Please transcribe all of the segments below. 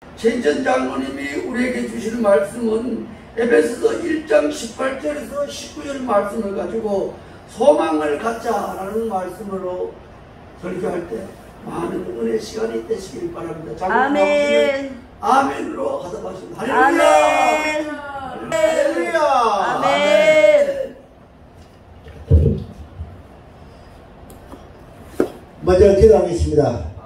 최인천 장로님이 우리에게 주시는 말씀은 에베소서 1장 18절에서 19절 말씀을 가지고 소망을 갖자라는 말씀으로 설교할 때 많은 은혜 시간이 되시길 바랍니다. 아멘. 아멘으로 하도록 하겠습니다. 아멘. 할렐루야. 아멘. 먼저 기도하겠습니다.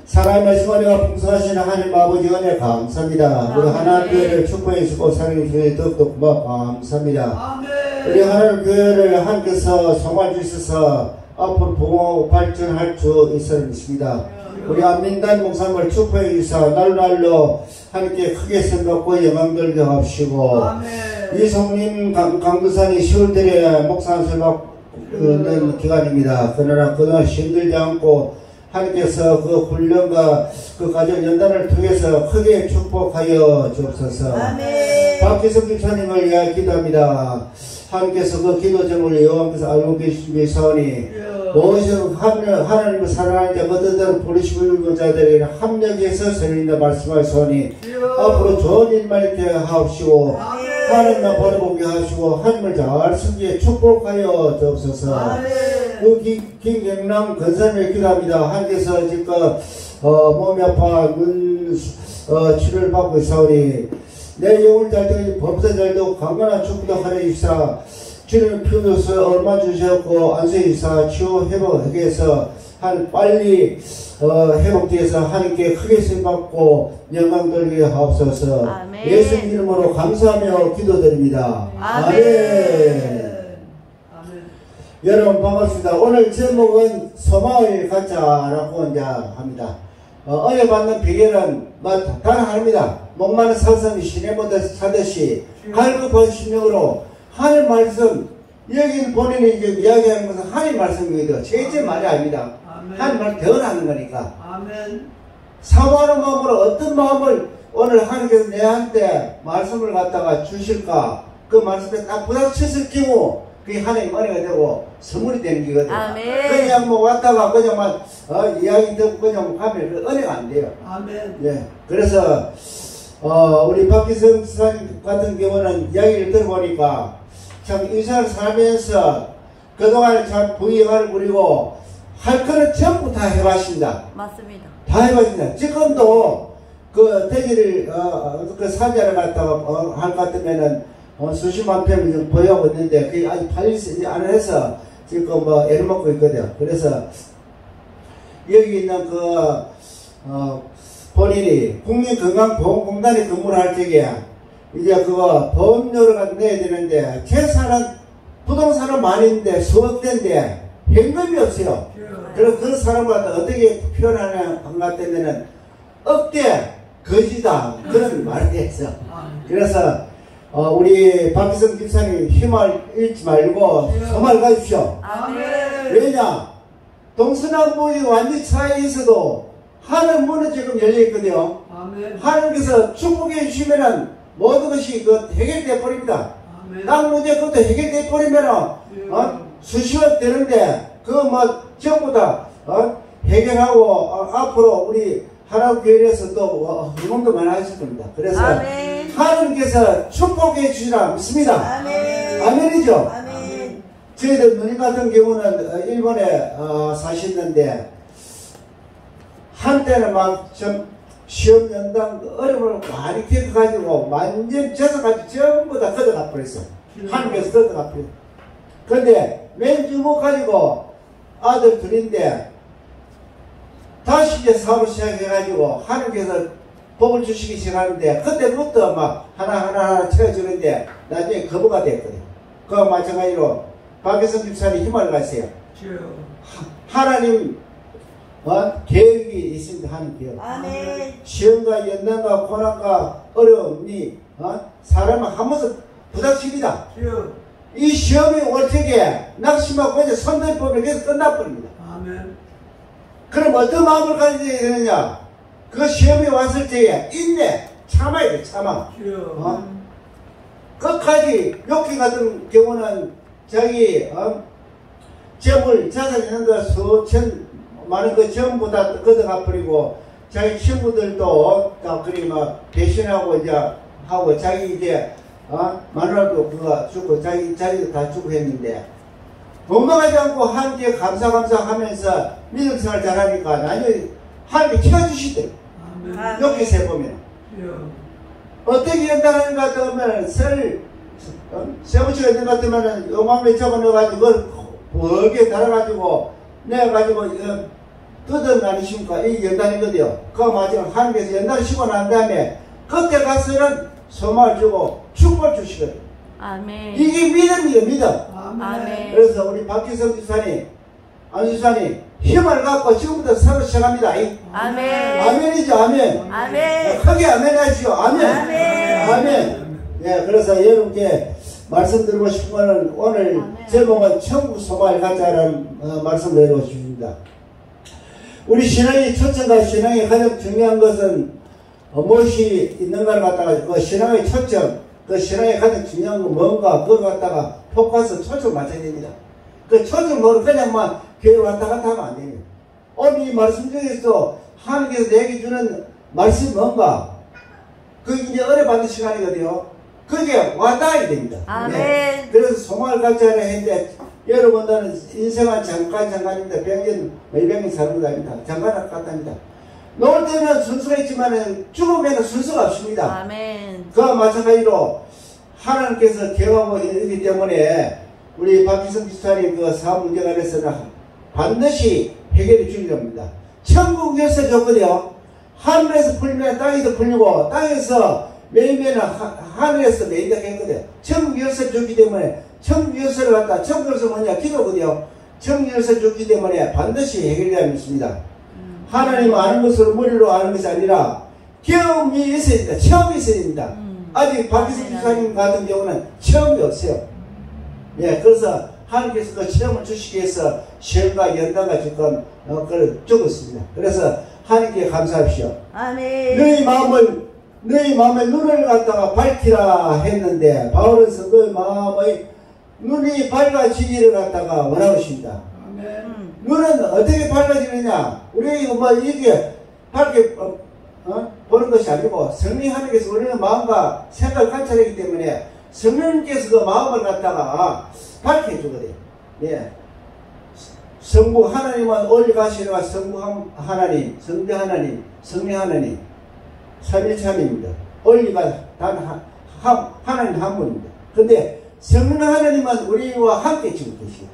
사랑의 말씀 은혜가 풍성하신 하나님 아버지 은혜 감사합니다. 우리 하나님 교회를 축복해 주시고 사랑해 주시니 더욱더 감사합니다. 우리 하나님 교회를 하나님께서 소망 주셔서 앞으로 부흥하고 발전할 수 있어 믿습니다. 우리 안민단 목사님을 축복해 주셔서 날로 하나님께 크게 생각고 영광 돌게 하시고 이송님 강두산이 10월달에 목사 선박는 기간입니다. 그러나 그동안 힘들지 않고 하나님께서 그 훈련과 그 가정 연단을 통해서 크게 축복하여 주옵소서. 박기석 집사님을 위하여 기도합니다. 하나님께서 그 기도점을 여호와께서 알고 계시오니 무엇을 하나님을 사랑하는 자 그들을 부르시고 읽은 자들에게 합력해서 설린다 말씀하시오니 앞으로 좋은 일만 있게 하옵시고 하나님만 바라보게 하시고 하나님을 잘 섬기게 축복하여 주옵소서. 그 김경남 건설을 기도합니다. 하나님께서 지금 몸이 아파 눈 치료를 받고 있사오니 내 영을 잘 되고 범사 잘 되고 강건한 축복도 하여 주시사 주님 피우셔서 얼마 주셨고 안수해 주시사 치유 회복하게 해서 빨리 회복되어서 하나님께 크게 쓰임받고 영광 돌리게 하옵소서. 예수 이름으로 감사하며 기도드립니다. 아멘. 여러분 반갑습니다. 오늘 제목은 소망을 갖자라고 이제 합니다. 은혜 받는 비결은 단 하나입니다. 목마른 사슴이 시내보다 사듯이 갈급한 심령으로 하나님 말씀, 여기 본인이 이제 이야기하는 것은 하나님 말씀이거든요. 제 말이 아닙니다. 하나님 말씀 대언하는 거니까. 사모하는 마음으로 어떤 마음을 오늘 하나님께서 내한테 말씀을 갖다가 주실까? 그 말씀에 딱 부닥쳤을 경우 그게 하나님 은혜가 되고 선물이 되는 거거든요. 그냥 뭐 왔다가 그냥만 이야기 듣고 그냥 하면 그 은혜가 안 돼요. 예. 그래서 우리 박기성 지사님 같은 경우는 이야기를 들어보니까 참 인생을 살면서 그동안 참 부유를 부리고 할 거는 전부 다 해봤습니다. 맞습니다. 다 해봤습니다. 지금도 그 대기를 그 사자를 갖다가 할 것 같으면은 수십만 편을 좀 보유하고 있는데 그게 아직 팔리지 않아 해서 지금 뭐 애를 먹고 있거든요. 그래서 여기 있는 그 본인이 국민건강보험공단에 근무를 할 적에 이제 그거 보험료를 내야 되는데 재산은 부동산은 많이 있는데 수억 대인데 현금이 없어요. 그래서 그 사람을 갖다 어떻게 표현하냐 한 것 때문에는 억대 거지다 그런 말이 됐어. 그래서 우리 박기성 집사님 힘을 잃지 말고 소망을 가십시오. 왜냐 동서남북이 완전히 차에 있어도 하늘 문은 지금 열려있거든요. 하나님께서 축복해 주시면은 모든 것이 그 해결돼 버립니다. 땅 문제 그것도 해결돼 버리면은 수십억 되는데 그거 뭐 전부 다 해결하고 앞으로 우리 하나교회에서 또 응원도 많이 하실 겁니다. 그래서 하나님께서 축복해 주시라 믿습니다. 아멘이죠? 저희들 누님 같은 경우는 일본에 사셨는데 한때는 막 좀 시험 연당 어려움을 많이 겪어가지고 완전 재산까지 전부 다 걷어가 버렸어. 하나님께서 걷어가 버렸어. 근데 맨 주먹 가지고 아들 둘인데 다시 이제 사업을 시작해가지고 하나님께서 복을 주시기 시작하는데 그때부터 막 하나하나 채워주는데 나중에 거부가 됐거든요. 그와 마찬가지로 박기성 집사님 힘을 가세요. 하나님 계획이 있습니다. 하나님 계획. 시험과 연단과 고난과 어려움이 사람을 한 번씩 부닥칩니다. 이 시험이 올 적에 낙심하고 이제 손들 보면 계속 끝나버립니다. 그럼 어떤 마음을 가져야 되느냐? 그 시험이 왔을 때에 인내, 참아야 돼, 참아. 끝까지, 욕기 같은 경우는 자기, 재물, 자산 있는 거 수천 많은 거 전부 다 걷어가 버리고 자기 친구들도 그리 막 배신하고 이제 하고 자기 이제 마누라도 그거 죽고 자기도 다 죽고 했는데 도망하지 않고 하나님께 감사하면서 믿음 생활 잘하니까 나중에 하나님께 채워주시대. 여기 세 보면 어떻게 연단하는 것 같으면 세부치가 있는 것 같으면 요맘에 접어넣어가지고 벌게 달아가지고 내가지고 뜯은 아니십니까? 이게 연단이거든요. 그거 마지막 하나님께서 연단을 쉬고 난 다음에 그때 가서는 소망을 주고 축복을 주시거든요. 아멘. 이게 믿음이에요, 믿음. 아멘. 그래서 우리 박기성 지사님, 안 지사님 힘을 갖고 지금부터 서로 시작합니다. 아멘. 아멘이죠, 아멘. 아멘. 크게 아멘 하시오. 아멘. 아멘. 아멘. 예, 그래서 여러분께 말씀드리고 싶은 거는 오늘 제목은 천국 소망을 갖자라는 말씀을 드리고 싶습니다. 우리 신앙의 초점과 신앙의 가장 중요한 것은 무엇이 있는가를 갖다가 그 신앙의 초점, 그 신앙의 가장 중요한 건 뭔가 그걸 갖다가 포커스 초점 맞춰야 됩니다. 그 초점으로 그냥만 교회 왔다 갔다 하면 안 됩니다. 오늘 이 말씀 중에서 하나님께서 내게 주는 말씀이 뭔가 그게 이제 은혜 받는 시간이거든요. 그게 와닿아야 됩니다. 아멘. 네. 그래서 소망을 갖자라 했는데 여러분들은 인생은 잠깐입니다. 100년, 200년 사는 거 아닙니다. 잠깐 같답니다. 놀 때는 순수가 있지만 죽으면 순수가 없습니다. 아멘. 그와 마찬가지로 하나님께서 개하고 있기 때문에 우리 박기성 지사님 그 사업 문제 관해서는 반드시 해결해 주려고 합니다. 천국에서 줬거든요. 하늘에서 풀리면 땅에서 풀리고 땅에서 매이면 하늘에서 매이다 했거든요. 천국 열쇠 줬기 때문에 천국 열쇠를 갖다 천국 열쇠 뭐냐 기도거든요. 천국 열쇠 줬기 때문에 반드시 해결해야 합니다. 하나님 아는 것으로 머리로 아는 것이 아니라 경험이 있어야 됩니다. 체험이 있어야 됩니다. 아직 박기성 지사님 같은 경우는 체험이 없어요. 예, 그래서 하나님께서 그 체험을 주시기 위해서 시험과 연단과 지금 그걸 적었습니다. 그래서 하나님께 감사합시오. 아멘. 너희 마음의 눈을 갖다가 밝히라 했는데 바울은 너희 마음의 눈이 밝아지기를 갖다가 원하고 있습니다. 눈은 어떻게 밝아지느냐? 우리 뭐 이게 밝게 보는 것이 아니고 성령 하나님께서 우리는 마음과 생각을 관찰하기 때문에 성령님께서 그 마음을 갖다가 밝게 해주거든요. 예. 성부 하나님은 올리 가시려가 성부 하나님, 성대 하나님, 성령 하나님, 삼일참입니다. 올리가 단 하나님 한 분입니다. 근데 성령 하나님은 우리와 함께 지금 계십니다.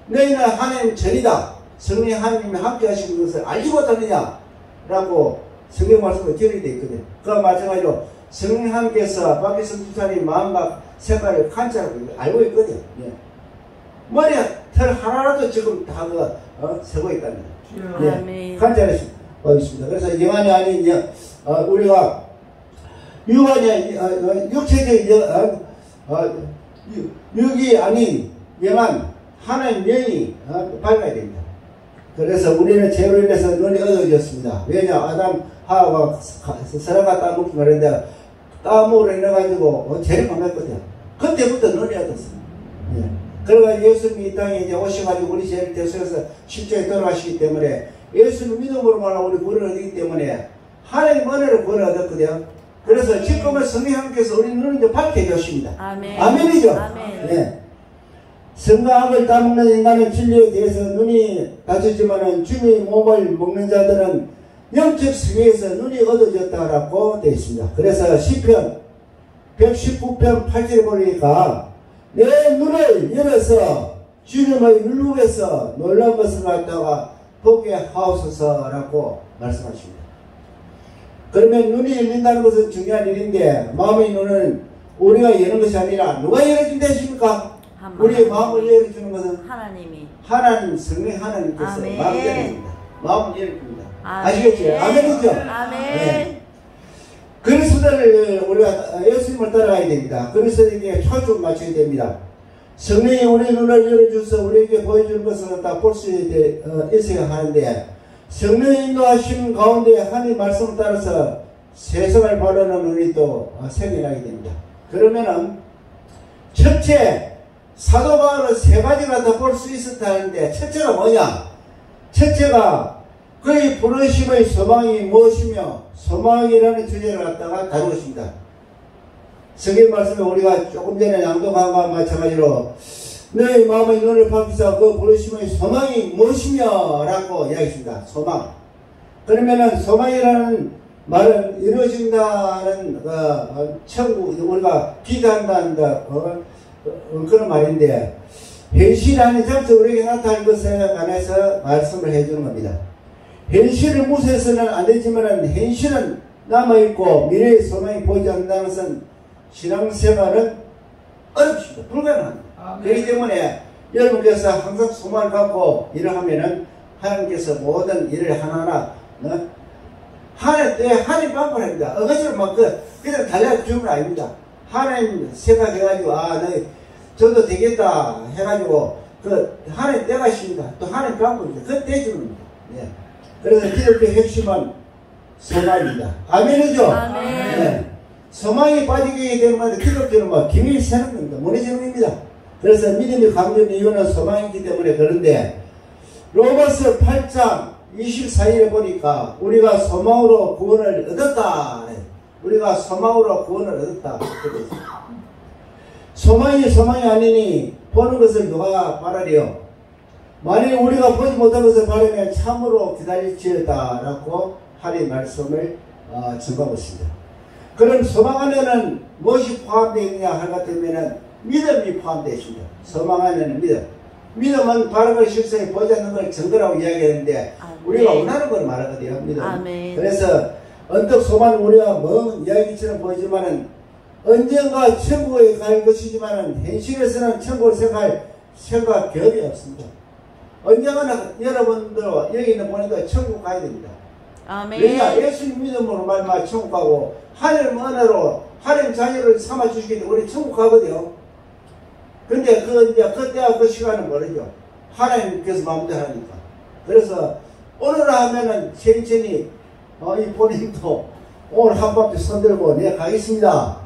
너희는 하나님 전이다. 성령 하나님이 함께 하시는 것을 알지 못하느냐? 라고 성경 말씀으로 기록이 되어 있거든요. 그와 마찬가지로 성령 하나님께서 박기성 지사님 마음과 생각을 관찰하고 알고 있거든요. 예. 머리에 털 하나라도 지금 다 세고 있답니다. 예. 관찰하시고 있습니다. 그래서 영안이 아닌 우리가 육안이 육체적 육이 아닌 영안 하나님 영이 밝아야 됩니다. 그래서 우리는 죄로 인해서 눈이 어두워졌습니다. 왜냐? 아담 하와가 서로가 따먹기 말했는데 따먹으로 인해가지고 죄를 범했거든요. 그때부터 눈이 어두웠어요. 예. 그러가 예수님이 이 땅에 이제 오셔가지고 우리 죄를 대속해서 십자가에 돌아가시기 때문에 예수님 믿음으로만 우리 구원을 얻기 때문에 하나님 은혜로 구원을 얻었거든요. 그래서 지금은 성령 하나님께서 우리 눈을 이제 밝게 해주십니다. 아멘. 아멘이죠? 아멘. 네. 성가학을 따먹는 인간의 진리에 대해서 눈이 닫혔지만은 주님의 몸을 먹는 자들은 영적 세계에서 눈이 어두워졌다라고 되어 있습니다. 그래서 시편 119편 8절에 보니까 내 눈을 열어서 주님의 눈속에서 놀라운 것을 갖다가 보게 하옵소서라고 말씀하십니다. 그러면 눈이 열린다는 것은 중요한 일인데 마음의 눈은 우리가 여는 것이 아니라 누가 열어준다 했습니까? 우리의 마음을 열어주는 것은 하나님이 하나님, 성령 하나님께서 아멘. 마음을 열어줍니다. 마음을 열어줍니다. 아멘. 아시겠죠? 아멘이죠? 아멘. 네. 그리스도를 우리가 예수님을 따라가야 됩니다. 그리스도에게 초점 맞춰야 됩니다. 성령이 우리 눈을 열어줘서 우리에게 보여주는 것을 다 볼 수 있어야 하는데 성령의 인도하심 가운데 하나님 말씀을 따라서 세상을 바라는 눈이 또 생겨나게 됩니다. 그러면은 첫째 사도 바울은 세 가지가 더 볼 수 있었다는데 첫째가 뭐냐? 첫째가 그의 부르심의 소망이 무엇이며 소망이라는 주제를 갖다가 다루고 있습니다. 성경 말씀에 우리가 조금 전에 낭독한 것과 마찬가지로 너의 마음의 눈을 밝히사 그 부르심의 소망이 무엇이며 라고 이야기했습니다. 소망. 그러면은 소망이라는 말은 이루어진다는 천국 우리가 기도한다는 그런 말인데 현실하는 점에서 우리에게 나타날 것에 관해서 말씀을 해주는 겁니다. 현실을 무시해서는 안 되지만 현실은 남아있고 미래의 소망이 보이지 않는다는 것은 신앙생활은 어렵습니다. 불가능합니다. 그렇기 때문에 여러분께서 항상 소망을 갖고 일을 하면은 하나님께서 모든 일을 하나하나 하나님 방법을 합니다. 어거지로 막 그냥 달려주는 건 아닙니다. 하나님 생각해가지고 저도 되겠다 해가지고 하나님 때가 있습니다. 또 하나님 방법입니다. 그건 떼주는 겁니다. 예. 그래서 기독교의 핵심은 소망입니다. 아멘이죠? 아멘. 네. 소망이 빠지게 되면 기독교는 기밀이 새는 겁니다. 무너지는 겁니다. 그래서 믿음이 강조된 이유는 소망이기 때문에 그런데 로마서 8장 24일에 보니까 우리가 소망으로 구원을 얻었다. 우리가 소망으로 구원을 얻었다. 소망이 아니니 보는 것을 누가 바라리요? 만일 우리가 보지 못한 것을 바라면 참으로 기다릴지어다 라고 하나님의 말씀을 증거하고 있습니다. 그럼 소망 안에는 무엇이 포함되어 있느냐 할 것 같으면 믿음이 포함되어 있습니다. 소망 안에는 믿음. 믿음은 바른 걸 실상에 보지 않는 걸 증거라고 이야기하는데 우리가 원하는 걸 말하거든요. 믿음. 아멘. 그래서 언덕 소망은 우리가 먼 이야기처럼 보이지만은 언젠가 천국에 갈 것이지만은 현실에서는 천국을 생각 겹이 없습니다. 언젠가는 여러분들 여기 있는 분들도 천국 가야 됩니다. 아멘. 왜냐 예수님 믿음으로 말마 천국 가고 하나님 은혜로 하나님 자녀를 삼아 주시기 때문에 우리 천국 가거든요. 근데 그때와 그 시간은 모르죠. 하나님께서 마음대로 하니까. 그래서 오늘 하면은 천천히 이 본인도 오늘 한밤도 손들고 내가 가겠습니다.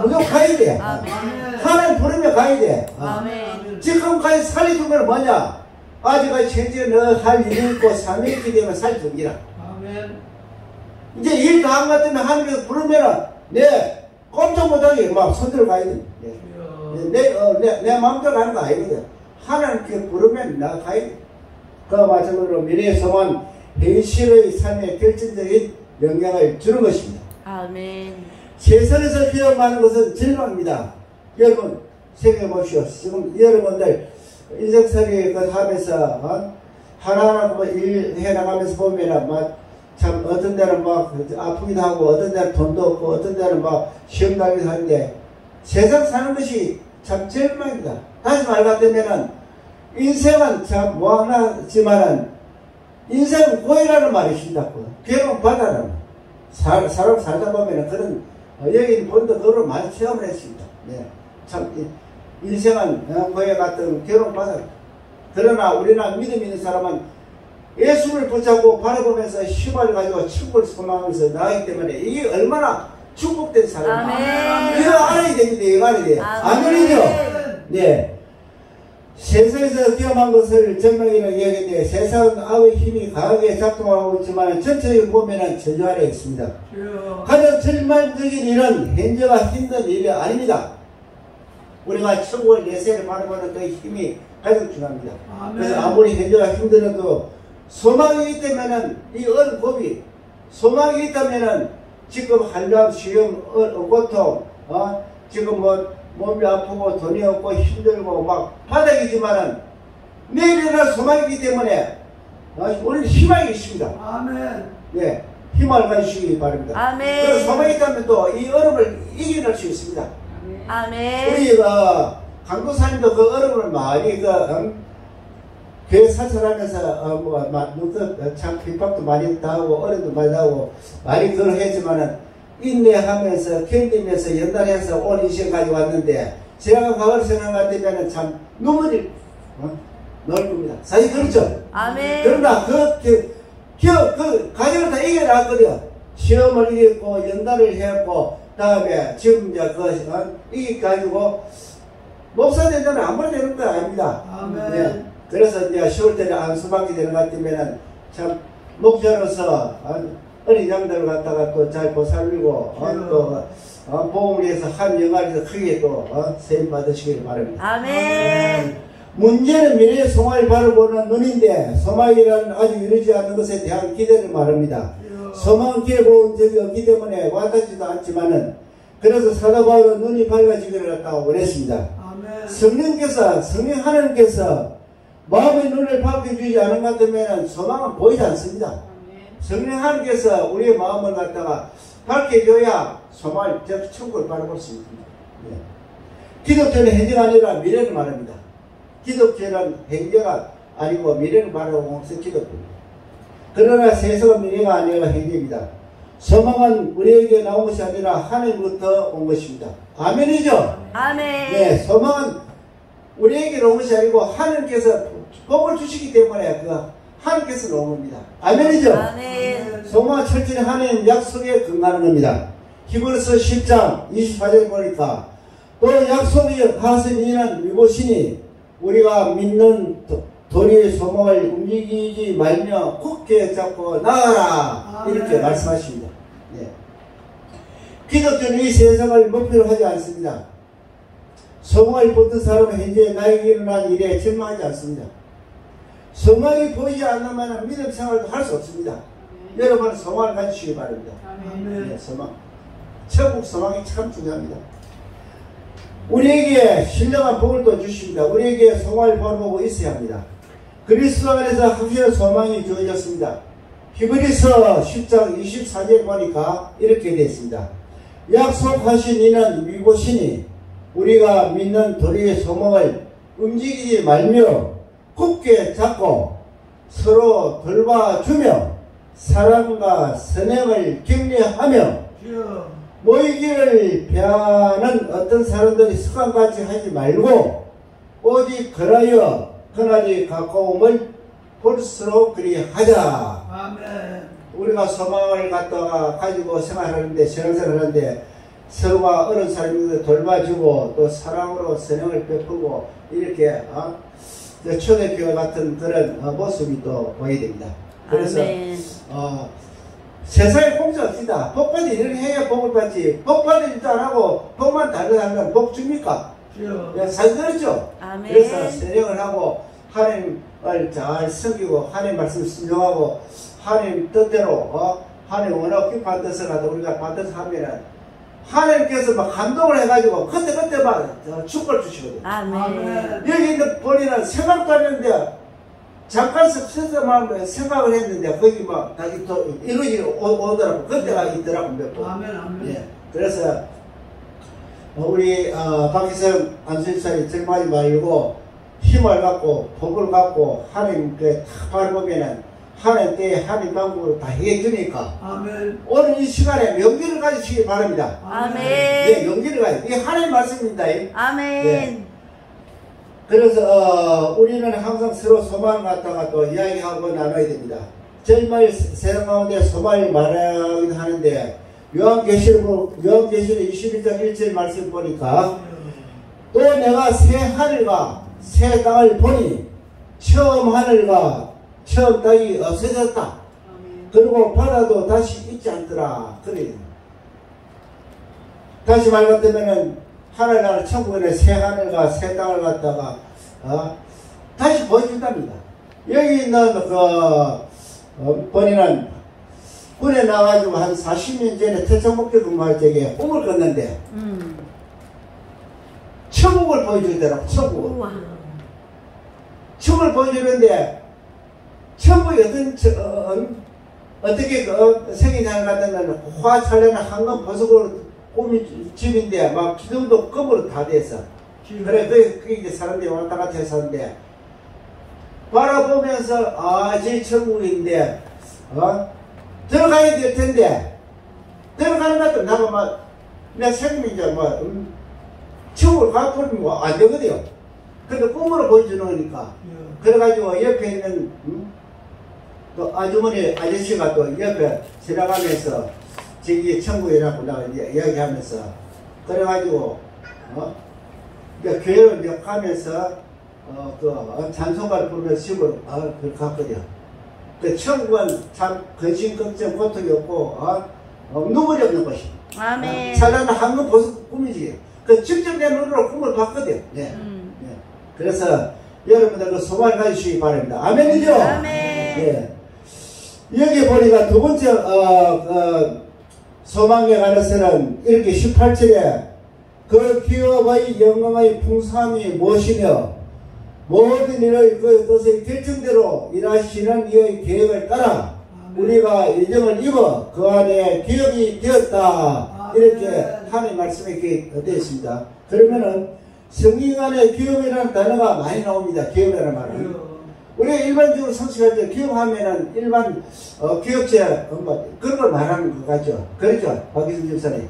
무조건 가야 돼. 아멘. 하나님 부르면 가야 돼. 아멘. 지금까지 살려준 건 뭐냐? 아직까지 현재 너 할 일이 있고 삶이 있기 때문에 살려준 기라. 이제 일 다 한 것 때문에 하나님께서 부르면은 내 꼼짝 못하게 막 손들어 가야 돼. 내 마음대로 가는 거 아니거든. 하나님께 부르면 나 가야 돼. 그와 마찬가지로 미래의 소망은 현실의 삶에 결정적인 영향을 주는 것입니다. 아멘. 세상에서 기억하는 것은 절망입니다. 여러분 생각해 보십시오. 지금 여러분들 인생살이 하면서 하나하나 일 해나가면서 보면은 참 어떤 데는 아프기도 하고 어떤 데는 돈도 없고 어떤 데는 시험 달기도 하는데 세상 사는 것이 참 절망입니다. 다시 말 같으면은 인생은 참 무한하지만은 인생은 고해라는 말이 있습니다. 괴로움 바다라는 사람 살다 보면은 그런 여기 본도 그걸 많이 체험을 했습니다. 네. 참 인생은 고해 같은 괴로움 바다. 그러나 우리는 믿음 있는 사람은 예수를 붙잡고 바라보면서 힘을 가지고 천국을 소망하면서 나가기 때문에 이게 얼마나 축복된 사람이에요. 이거 알아야 됩니다. 이거 알아야 돼요. 아멘이죠? 네. 세상에서 경험한 것을 증명이라고 이야기했는데 세상은 악의 힘이 강하게 작동하고 있지만 전체적으로 보면 저주 아래에 있습니다. 가장 절망적인 일은 현재가 힘든 일이 아닙니다. 우리가 천국을 예세를 바라보는 그 힘이 가장 중요합니다. 그래서 아무리 현재가 힘들어도 소망이 있다면은 이 고비 소망이 있다면은 지금 한람 시험 고통 지금 몸이 아프고 돈이 없고 힘들고 바닥이지만은 내일이나 소망이기 때문에 우리는 희망이 있습니다. 아멘. 네, 희망을 가지시기 바랍니다. 아멘. 그래서 소망이 있다면 또 이 어려움을 이겨낼 수 있습니다. 아멘. 우리 강도사님도 그 어려움을 많이 교회 사찰하면서 참 핍박도 많이 당하고 어려움도 많이 당하고 많이 그걸 했지만은 인내하면서 견디면서 연단해서 온 인생까지 왔는데 제가 과거를 생각하면 참 눈물이 나올 겁니다. 사실 그렇죠? 아멘. 그러나 그 과정을 다 이겨놨거든요. 시험을 이겼고 연단을 했고 다음에 지금 이제 이겨가지고 목사 된다면 아무나 되는 거 아닙니다. 아멘. 네. 그래서 이제 10월 달에 안수받게 되는 것 같으면은 참 목자로서 어린 양들을 갖다가 또 잘 보살리고 또 복음을 위해서 한 영화에서 크게 또 세임 받으시길 바랍니다. 아멘. 문제는 미래의 소망을 바라보는 눈인데 소망이라는 아주 이루지 않는 것에 대한 기대를 말합니다. 소망 기회 본 적이 없기 때문에 와닿지도 않지만은 그래서 사도 바울은 눈이 밝아지기를 갖다가 원했습니다. 성령 하나님께서 마음의 눈을 밝혀주지 않은 것 같으면 소망은 보이지 않습니다. 성령 하나님께서 우리의 마음을 갖다가 밝혀줘야 소망을 천국을 바라볼 수 있습니다. 기독교는 행위가 아니라 미래를 말합니다. 기독교는 행위가 아니고 미래를 바라보는 것이 기독교입니다. 그러나 세상은 미래가 아니라 행위입니다. 소망은 우리에게 나온 것이 아니라 하늘부터 온 것입니다. 아멘이죠? 아멘. 네, 소망은 우리에게 온 것이 아니고 하나님께서 복을 주시기 때문에 하나님께서 놓은 겁니다. 아멘이죠? 아멘. 소망은 철저히 하나님 약속에 근거하는 겁니다. 히브리서 10장 24절 보니까 또 약속이 하신 이는 이곳이니 우리가 믿는 도리의 소망을 움직이지 말며 굳게 잡고 나아가라 이렇게 말씀하십니다. 네. 기독교는 이 세상을 목표로 하지 않습니다. 소망을 붙든 사람은 현재 나에게 일어난 일에 절망하지 않습니다. 소망이 보이지 않으면 믿음 생활도 할 수 없습니다. 여러분은 소망을 가지시기 바랍니다. 네, 소망. 천국 소망이 참 중요합니다. 우리에게 신령한 복을 또 주십니다. 우리에게 소망을 바라보고 있어야 합니다. 그리스도 안에서 확실한 소망이 주어졌습니다. 히브리서 10장 24절 보니까 이렇게 되어 있습니다. 약속하신 이는 이곳이니 우리가 믿는 도리의 소망을 움직이지 말며 굳게 잡고 서로 돌봐주며 사랑과 선행을 격려하며 모이기를 배하는 어떤 사람들이 습관같이 하지 말고 오직 그라여 그날이 가까움을 볼수록 그리하자. 아멘. 우리가 소망을 갖다가 가지고 생활하는데 신앙생활하는데 서로가 어른 사람들 돌봐주고 또 사랑으로 선행을 베푸고 이렇게 초대교회 같은 그런 모습이 또 보여야 됩니다. 그래서 세상에 공짜 없습니다. 복받이 이렇게 해야 복을 받지. 복받이지도 안 하고 복만 달려하면 복 줍니까? 사실 그렇죠. 아멘. 그래서 선행을 하고 하나님을 잘 섬기고 하나님 말씀 순종하고 하나님 뜻대로 하나님 원하고 기뻐한 뜻을 하다 우리가 받아서 하면은 하나님께서 막 감동을 해가지고 그때 막 축복을 주시거든요. 아멘. 여기 있는 본인은 생각도 안 했는데 잠깐 스스로만 생각을 했는데 거기 막 다시 또 이루어지 오더라고. 그때가 있더라고 몇 번. 아멘. 예. 그래서 우리 박희성 안수집사님 절망하지 말고 힘을 갖고 복을 갖고 하나님께 딱 바라보면은 하나님 때에 하나님 방법으로 다 해주니까 아멘. 오늘 이 시간에 용기를 가지시기 바랍니다. 아멘. 예, 용기를 가지. 이게 하나님 말씀입니다. 아멘. 예. 그래서 우리는 항상 서로 소망을 갖다가 또 이야기하고 나눠야 됩니다. 정말 세상 가운데 소망을 말하기도 하는데 요한계시록 21장 1절 말씀 보니까 또 내가 새 하늘과 새 땅을 보니 처음 하늘과 처음 땅이 없어졌다. 그리고 바다도 다시 있지 않더라. 그래요. 다시 말 같으면은 하늘나라 천국에 새 하늘과 새 땅을 갖다가 다시 보여준답니다. 여기 있는 본인은 군에 나가지고 한 40년 전에 태평목표 근무할 적에 꿈을 꿨는데 천국을 보여주더라고. 천국을. 우와. 천국을 보여주는데 천국이 어떻게 생기냐 같으면 화살에는 황금 보석으로 꾸민 집인데 막 기둥도 금으로 다 돼서 그래 그게 이제 사람들이 왔다 갔다 해서 하는데 바라보면서 제 천국인데 들어가야 될 텐데 들어가는 것도 나가 막 내 생명이 이제 천국을 가보면 안 되거든요. 근데 꿈으로 보여주는 거니까 그래가지고 옆에 있는 또 아저씨가 또 옆에 지나가면서 저기 천국이라고 나 이야기하면서 그래가지고 교회를 몇 가면서 찬송가를 부르면서 집으로 갔거든요. 그 천국은 참 근심, 걱정, 고통이 없고 눈물이 없는 것이. 아멘. 찬란한 황금 보석 꿈이지. 그 직접 내 눈으로 꿈을 봤거든. 네. 네. 그래서 여러분들 그 소망을 가지시기 바랍니다. 아멘이죠? 아멘. 네. 여기 보니까 두 번째 소망에 관해서는 이렇게 18절에 그 기업의 영광의 풍성함이 무엇이며 모든 일의 그 뜻의 결정대로 일하시는 이의 계획을 따라 우리가 예정을 입어 그 안에 기업이 되었다. 이렇게 하나님 말씀에 이렇게 되어 있습니다. 그러면은 성경 안에 기업이라는 단어가 많이 나옵니다. 기업이라는 말은. 우리가 일반적으로 상식할 때 기업하면은 일반 기업체 그런 걸 말하는 것 같죠. 그렇죠, 박기순 집사님.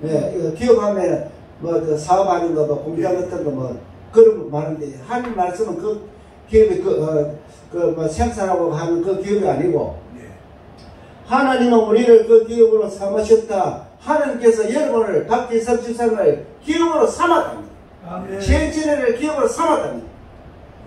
네, 기업하면은 뭐 사업하는 거, 뭐 공장 같은 거 뭐 그런 거 말하는데 하나님 말씀은 그 기업이 뭐 생산하고 하는 그 기업이 아니고 하나님은 우리를 그 기업으로 삼으셨다. 하나님께서 여러분을 박기순 집사님을 기업으로 삼았답니다. 제인진을 기업으로 삼았답니다.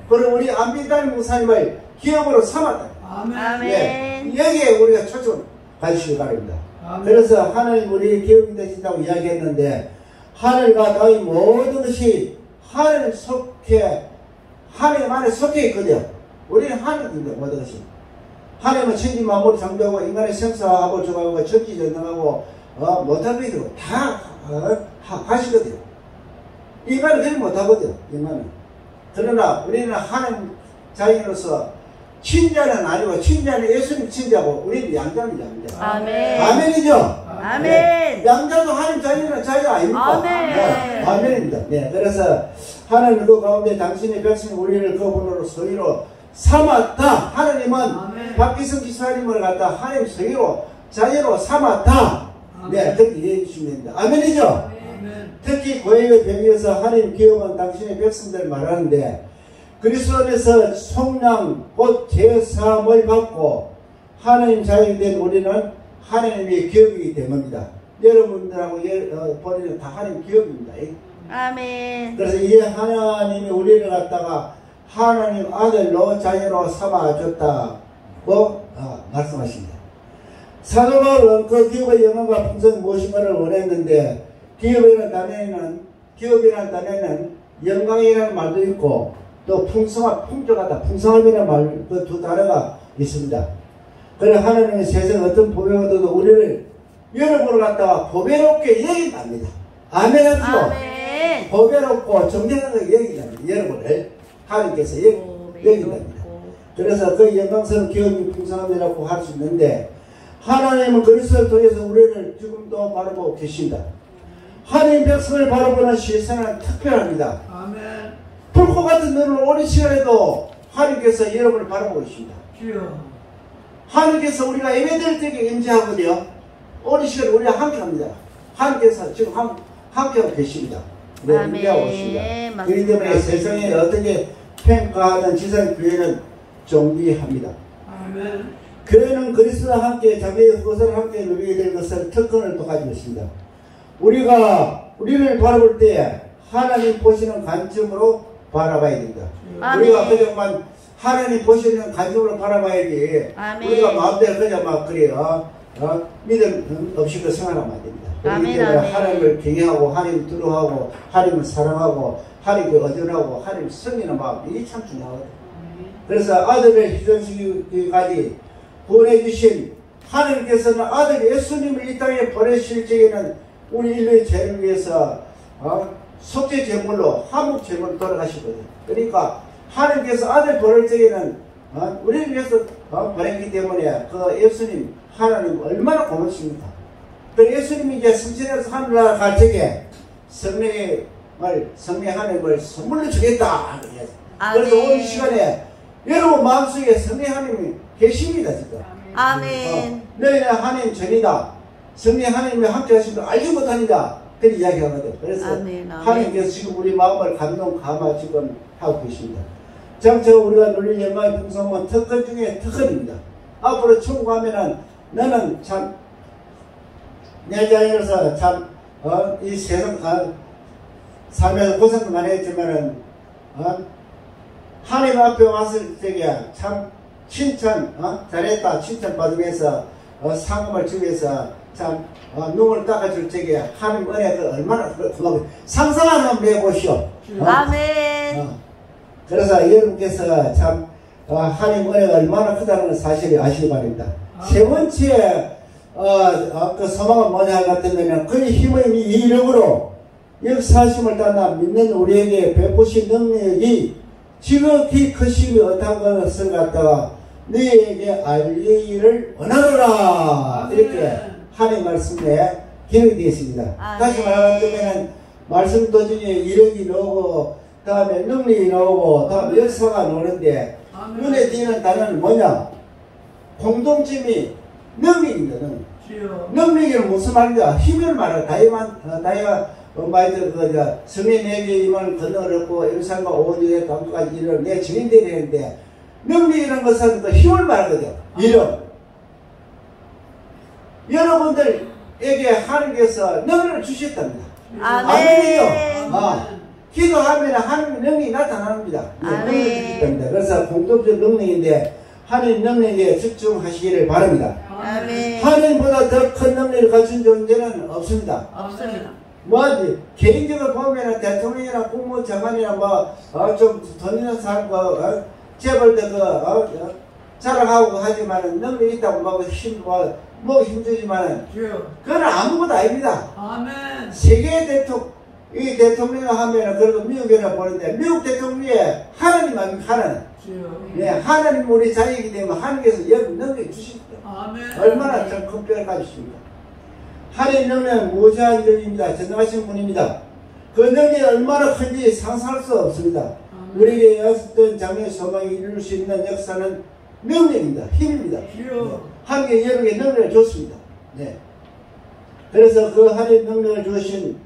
그리고 우리 안빈담 목사님을 기업으로 삼았다. 아멘. 예, 여기에 우리가 초점 가지시기 바랍니다. 그래서 하나님 우리 기업이 되신다고 이야기했는데 하늘과 땅의 모든 것이 하나님 속해 하나님 안에 속해 있거든요. 우리는 하나님입니다. 모든 것이. 하나님은 천지 만물을 창조하고 인간의 생사하고 저하고 천지전능하고 못하거든요. 다 하시거든요. 인간은 그렇게 못하거든요. 인간은. 그러나 우리는 하나님 자녀로서 친자는 아니고 친자는 예수님 친자고 우리는 양자입니다. 양자. 아멘. 아멘이죠? 아멘. 네. 양자도 하나님 자녀는 자녀 아닙니까? 아멘. 네. 아멘입니다. 네. 그래서 하나님 그 가운데 당신의 백성 우리를 그분으로 서의로 삼았다. 하나님은 박기성 기사님을 갖다 하나님 서의로 자녀로 삼았다. 네. 그렇게 이해해 주시면 됩니다. 아멘이죠? 특히 고행의 병에서 하나님 기업은 당신의 백성들을 말하는데 그리스도 안에서 속량 곧 제사함을 받고 하나님 자녀이 된 우리는 하나님의 기업이기 때문입니다. 여러분들하고 본인은 다 하나님 기업입니다. 아멘. 그래서 이 하나님이 우리를 갖다가 하나님 아들로 자녀로 삼아줬다고 말씀하십니다. 사도 바울은 그 기업의 영광과 풍성이 무엇인가를 원했는데 기업이라는 단어에는 영광이라는 말도 있고 또 풍성한, 풍족하다, 풍성함이라는 말, 그 두 단어가 있습니다. 그래 하나님의 세상 어떤 보배로도 우리를 여러분을 갖다가 보배롭게 얘기합니다. 아멘 하죠? 아멘. 보배롭고 정정하게 얘기합니다. 여러분을 하나님께서 얘기합니다. 그래서 그 영광스러운 기업이 풍성함이라고 할 수 있는데 하나님은 그리스도를 통해서 우리를 지금도 바라보고 계신다. 하나님 백성을 바라보는 시선은 특별합니다. 아멘. 불꽃 같은 눈으로 오랜 시간에도 하나님께서 여러분을 바라보고 계십니다. 하나님께서 우리가 예배드릴 때에 임재하거든요. 오랜 시간 우리가 함께합니다. 하나님께서 지금 함께하고 계십니다. 네, 임재하고 계십니다. 그렇기 때문에 세상에 어떻게 평가하든 지상교회는 존귀합니다. 아멘. 교회는 그리스도와 함께 자기의 것을 함께 누리게 될 것을 특권을 또 가지고 있습니다. 우리가 우리를 바라볼 때 하나님 보시는 관점으로 바라봐야 됩니다. 우리가 그냥 하나님 보시는 관점으로 바라봐야지. 아멘. 우리가 마음대로 그냥 막 그래요. 믿음 없이 그 생활하면 안 됩니다. 그렇기 때문에 하나님을 경외하고 하나님을 두려워하고 하나님을 사랑하고 하나님을 의존하고 하나님을 섬기는 마음 이게 참 중요하거든요. 그래서 아들을 희생시키기까지 보내주신 하나님께서는 아들 예수님을 이 땅에 보내실 적에는 우리 인류의 죄를 위해서 속죄 제물로 화목 제물로 돌아가시거든요. 그러니까 하나님께서 아들 보낼 적에는 우리를 위해서 보냈기 때문에 그 예수님 하나님 얼마나 고맙습니까? 그 예수님이 이제 승천해서 하늘나라 갈 적에 성령 하나님을 선물로 주겠다. 그래서 오늘 시간에 여러분 마음속에 성령 하나님이 계십니다. 지금. 아멘. 너희는 하나님 전이다. 성령 하나님이 함께 하신 걸 알지 못하니까 그렇게 이야기하거든. 그래서 아멘, 아멘. 하나님께서 지금 우리 마음을 감화 지금 하고 계십니다. 장차 우리가 누릴 영광의 풍성은 특권 중에 특권입니다. 앞으로 천국 가면은 너는 참 내 자녀로서 참 이 세상 살면서 고생도 많이 했지만은 하나님 앞에 왔을 때에 참 칭찬, 잘했다 칭찬받으면서 상금을 주면서 참 눈을 닦아줄 적에 하나님 은혜가 얼마나 고마워. 상상을 한번 해보시오. 아멘. 그래서 여러분께서 참 하나님 은혜가 얼마나 크다는 사실을 아시기 바랍니다. 세 번째 그 소망은 뭐냐 같으면 그의 힘의 이력으로 역사하심을 따라 믿는 우리에게 베푸신 능력이 지극히 크심이 어떤 것을 갖다가 너희에게 알리기를 원하노라. 이렇게 하나님 말씀에 기록이 되어 있습니다. 다시 말하자면 말씀 도중에 이력이 나오고 다음에 능력이 나오고 다음에 역사가 나오는데 눈에 띄는 단어는 뭐냐? 공동점이 능력입니다. 능력이 무슨 말이냐? 힘을 말하는 다이가 마이들 성인에게 임을 건너렸고 예루살렘과 오니의 강까지 이를 내 증인들이 했는데 능력이라는 것은 그 힘을 말하거든요. 이름. 여러분들에게 하나님께서 능력을 주셨답니다. 아멘이요. 기도하면 하나님의 능력이 나타납니다. 아멘. 그래서 공동적 능력인데 하나님 능력에 집중하시기를 바랍니다. 아멘. 하나님보다 더 큰 능력을 가진 존재는 없습니다. 없습니다. 뭐지? 개인적으로 보면 대통령이나 국무장관이나 좀 돈 있는 사람 재벌들 자랑하고 하지만은 능력이 있다고 힘주지만은 그건 아무것도 아닙니다. 아멘. 세계 대통령을 하면은 그래도 미국에나 보는데 미국 대통령이 하나님 아닙니까? 하나님. 네, 하나님 우리 자녀이기 때문에 하나님께서 여러분 능력을 주십니다. 아멘. 얼마나 큰 뼈를 가지십니까? 하나님 능력은 무제한 능력입니다. 전능하신 분입니다. 그 능력이 얼마나 큰지 상상할 수 없습니다. 우리에게 어떤 장래 소망이 이룰 수 있는 역사는 능력입니다. 힘입니다. 네. 하나님께 여러분에게 능력을 줬습니다. 네. 그래서 그 하나님 능력을 주신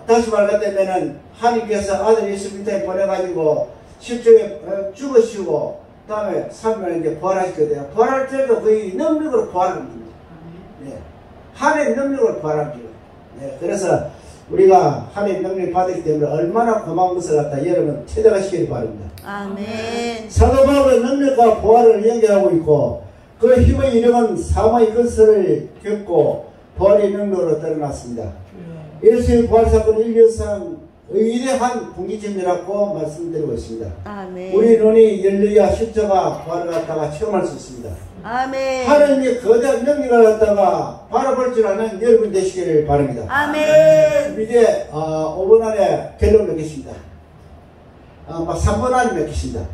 다시 말하자면은 하나님께서 아들 예수 그리스도를 보내가지고 실제에 죽으시고 다음에 3일 이제 부활하시거든요. 부활할 때도 거의 능력으로 부활합니다. 네. 하나님 능력을 부활합니다. 네. 그래서 우리가 하나님 능력을 받았기 때문에 얼마나 고마운 것을 갖다 여러분 체득하시길 바랍니다. 아멘. 사도 바울은 능력과 부활을 연결하고 있고 그 힘의 이름은 사망의 근세를 겪고 부활의 능력으로 드러났습니다. 예수의 부활 사건은 인류상 위대한 분기점이라고 말씀드리고 있습니다. 아멘. 우리 눈이 열려야 십자가 부활을 갖다가 체험할 수 있습니다. 아멘. 하나님의 거대한 능력을 갖다가 바라볼 줄 아는 여러분 되시기를 바랍니다. 아멘. 이제 5분 안에 결론 맺겠습니다. 3분 안에 맺겠습니다.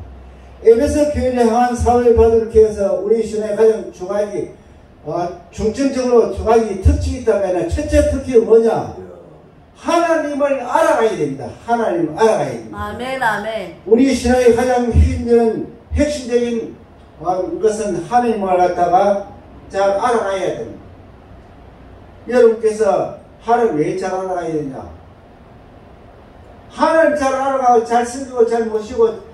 에베소 교회를 향한 사회를 받은 교회에서 우리 신앙의 가장 두 가지 중점적으로 두 가지 특징이 있다면 첫째 특징은 뭐냐? 하나님을 알아가야 됩니다. 하나님을 알아가야 됩니다. 아멘. 아멘. 우리 신앙의 가장 핵심적인 것은 하나님을 갖다가 잘 알아가야 됩니다. 여러분께서 하나님 왜 잘 알아가야 되냐? 하나님 잘 알아가고 잘 섬기고 잘 모시고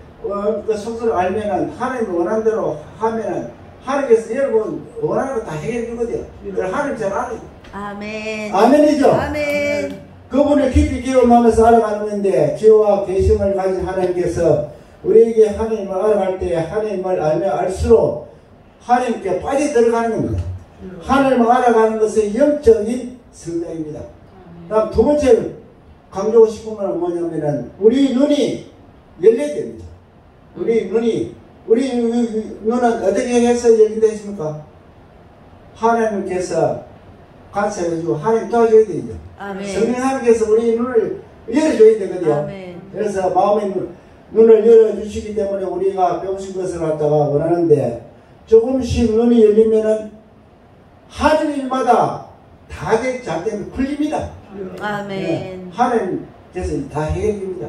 그 성서를 알면은 하나님 원하는 대로 하면은 하나님께서 여러분 원하는 거 다 해결해 주거든요. 그걸 하나님 잘 알아요. 아멘. 아멘이죠? 아멘. 그분을 깊이 경험하면서 알아가는 건데 지혜와 계심을 가진 하나님께서 우리에게 하나님을 알아갈 때 하나님을 알면 알수록 하나님께 빠져들어가는 겁니다. 하나님을 알아가는 것은 영적인 성장입니다. 다음 두 번째 강조하고 싶은 건 뭐냐면은 우리 눈이 열려야 됩니다. 우리 눈은 어떻게 해서 열린다 했습니까? 하나님께서 간섭해주고 하나님 도와줘야 되죠. 성령 하나님께서 우리 눈을 열어줘야 되거든요. 아멘. 그래서 마음의 눈을 열어주시기 때문에 우리가 배우신 것을 갖다가 원하는데 조금씩 눈이 열리면은 하는 일마다 다 잘되면 풀립니다. 아멘. 네, 하나님께서 다 해결됩니다.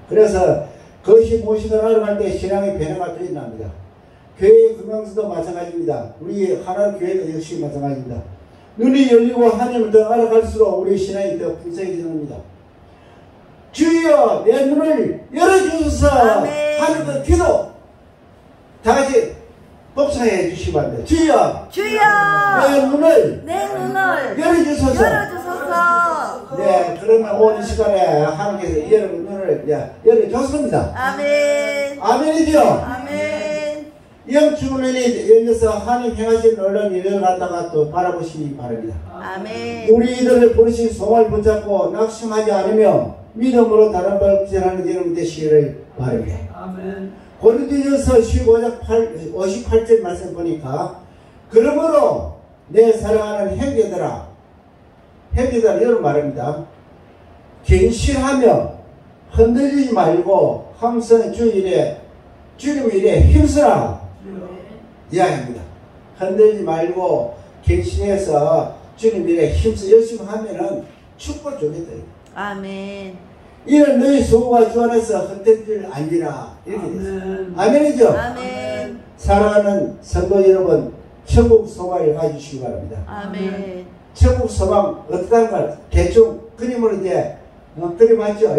그래서 그것이 무엇인가 알아갈 때 신앙의 변화가 일어납니다. 교회의 금강수도 마찬가지입니다. 우리 하나님 교회도 역시 마찬가지입니다. 눈이 열리고 하나님을 더 알아갈수록 우리 신앙이 더 풍성해지는 겁니다. 주여 내 눈을 열어주소서 하는 그 기도 다 같이 복사해 주시기 바랍니다. 주여 내 눈을 열어주소서. 네, 그러면 오늘 시간에 하나님께서 여러분 눈을 열어줬습니다. 아멘. 아멘이죠? 아멘. 영주문이 열려서 하나님 행하신 놀라운 일을 갖다가 또 바라보시기 바랍니다. 아멘. 우리들을 부르신 소망을 붙잡고 낙심하지 않으며 믿음으로 다른 발 전하는 여러분 되시기를 바랍니다. 아멘. 고린도전서 15장 58절 말씀 보니까 그러므로 내 사랑하는 형제들아 이런 말입니다. 견실하며 흔들리지 말고 항상 주님 일에 힘쓰라 이야기합니다. 흔들리지 말고 견실해서 주님 일에 힘써 열심히 하면은 축복 주겠다. 아멘. 이는 너희 소유가 주 안에서 헛된 줄 알리라. 이렇게 됐어요. 아멘이죠? 아멘. 사랑하는 성도 여러분, 천국 소망을 가지시기 바랍니다. 아멘. 천국 소망 어떻게 걸 대충 그림으로 이제 그림하죠.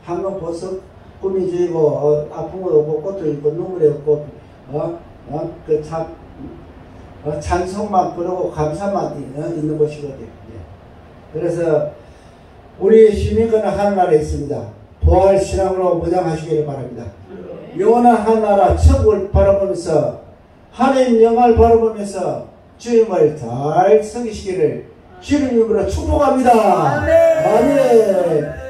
한번 보석 꿈이 지고 아픈 것도 없고 꽃도 있고 눈물이 없고 찬송만 부르고 감사만 있는 곳이거든요. 그래서 우리 시민권은 하나나라에 있습니다. 부활 신앙으로 무장하시기를 바랍니다. 영원한 하나나라 천국을 바라보면서 하나님 영광을 바라보면서 주님을 잘 섬기시기를 주님 이름으로 축복합니다. 아멘.